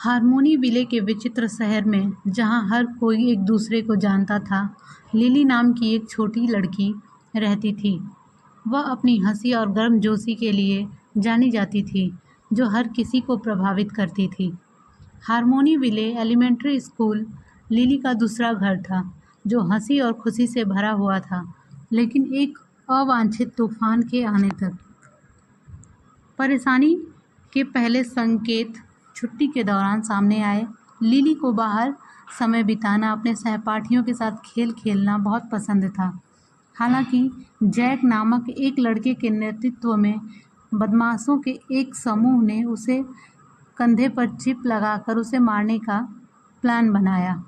Harmony विले के विचित्र शहर में, जहाँ हर कोई एक दूसरे को जानता था, लिली नाम की एक छोटी लड़की रहती थी। वह अपनी हंसी और गर्मजोशी के लिए जानी जाती थी, जो हर किसी को प्रभावित करती थी। हारमोनी विले एलिमेंट्री स्कूल लिली का दूसरा घर था, जो हंसी और खुशी से भरा हुआ था, लेकिन एक अवांछित तूफान के आने तक। परेशानी के पहले संकेत छुट्टी के दौरान सामने आए। लिली को बाहर समय बिताना, अपने सहपाठियों के साथ खेल खेलना बहुत पसंद था। हालांकि जैक नामक एक लड़के के नेतृत्व में बदमाशों के एक समूह ने उसे कंधे पर चिप लगाकर उसे मारने का प्लान बनाया।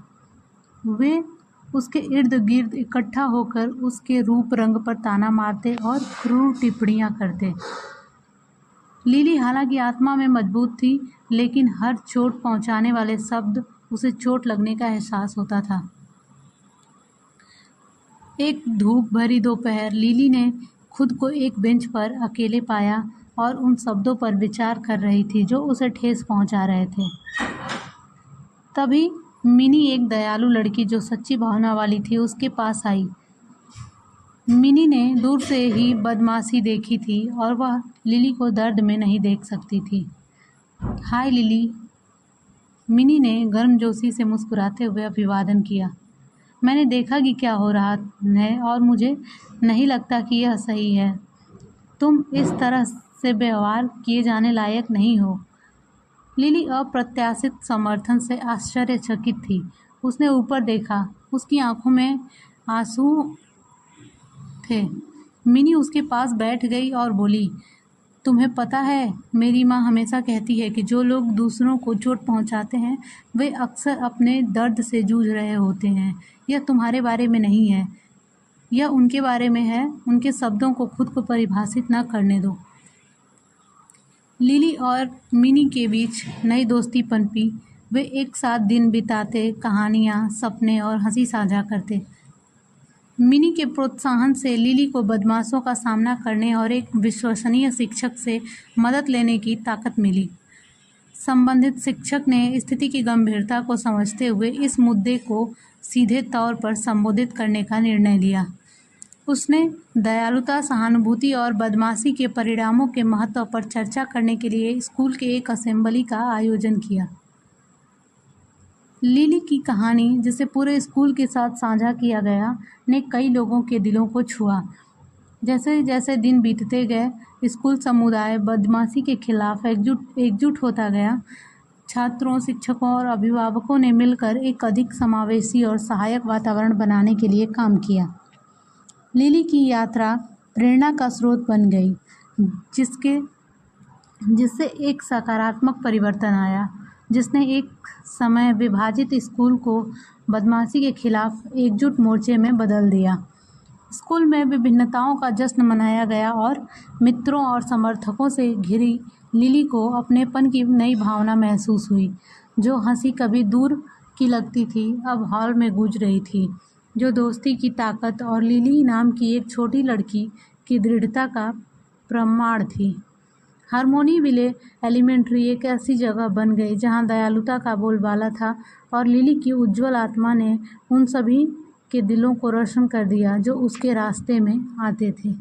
वे उसके इर्द गिर्द इकट्ठा होकर उसके रूप रंग पर ताना मारते और क्रूर टिप्पणियां करते। लिली हालांकि आत्मा में मजबूत थी, लेकिन हर चोट पहुंचाने वाले शब्द उसे चोट लगने का एहसास होता था। एक धूप भरी दोपहर, लिली ने खुद को एक बेंच पर अकेले पाया और उन शब्दों पर विचार कर रही थी जो उसे ठेस पहुंचा रहे थे। तभी मिनी, एक दयालु लड़की जो सच्ची भावना वाली थी, उसके पास आई। मिनी ने दूर से ही बदमाशी देखी थी और वह लिली को दर्द में नहीं देख सकती थी। हाय लिली, मिनी ने गर्मजोशी से मुस्कुराते हुए अभिवादन किया। मैंने देखा कि क्या हो रहा है और मुझे नहीं लगता कि यह सही है। तुम इस तरह से व्यवहार किए जाने लायक नहीं हो। लिली अप्रत्याशित समर्थन से आश्चर्यचकित थी। उसने ऊपर देखा, उसकी आंखों में आंसू थे। मिनी उसके पास बैठ गई और बोली, तुम्हें पता है, मेरी माँ हमेशा कहती है कि जो लोग दूसरों को चोट पहुँचाते हैं, वे अक्सर अपने दर्द से जूझ रहे होते हैं। यह तुम्हारे बारे में नहीं है, यह उनके बारे में है। उनके शब्दों को खुद को परिभाषित न करने दो। लिली और मिनी के बीच नई दोस्ती पनपी। वे एक साथ दिन बिताते, कहानियाँ, सपने और हंसी साझा करते। मिनी के प्रोत्साहन से लिली को बदमाशों का सामना करने और एक विश्वसनीय शिक्षक से मदद लेने की ताकत मिली। संबंधित शिक्षक ने स्थिति की गंभीरता को समझते हुए इस मुद्दे को सीधे तौर पर संबोधित करने का निर्णय लिया। उसने दयालुता, सहानुभूति और बदमाशी के परिणामों के महत्व पर चर्चा करने के लिए स्कूल के एक असेंबली का आयोजन किया। लिली की कहानी, जिसे पूरे स्कूल के साथ साझा किया गया, ने कई लोगों के दिलों को छुआ। जैसे जैसे दिन बीतते गए, स्कूल समुदाय बदमाशी के खिलाफ एकजुट होता गया। छात्रों, शिक्षकों और अभिभावकों ने मिलकर एक अधिक समावेशी और सहायक वातावरण बनाने के लिए काम किया। लिली की यात्रा प्रेरणा का स्रोत बन गई, जिससे एक सकारात्मक परिवर्तन आया, जिसने एक समय विभाजित स्कूल को बदमाशी के खिलाफ एकजुट मोर्चे में बदल दिया। स्कूल में विभिन्नताओं का जश्न मनाया गया और मित्रों और समर्थकों से घिरी लिली को अपनेपन की नई भावना महसूस हुई। जो हंसी कभी दूर की लगती थी, अब हॉल में गूंज रही थी। जो दोस्ती की ताकत और लिली नाम की एक छोटी लड़की की दृढ़ता का प्रमाण थी। हारमोनी विले एलिमेंट्री एक ऐसी जगह बन गई जहां दयालुता का बोलबाला था और लिली की उज्जवल आत्मा ने उन सभी के दिलों को रोशन कर दिया जो उसके रास्ते में आते थे।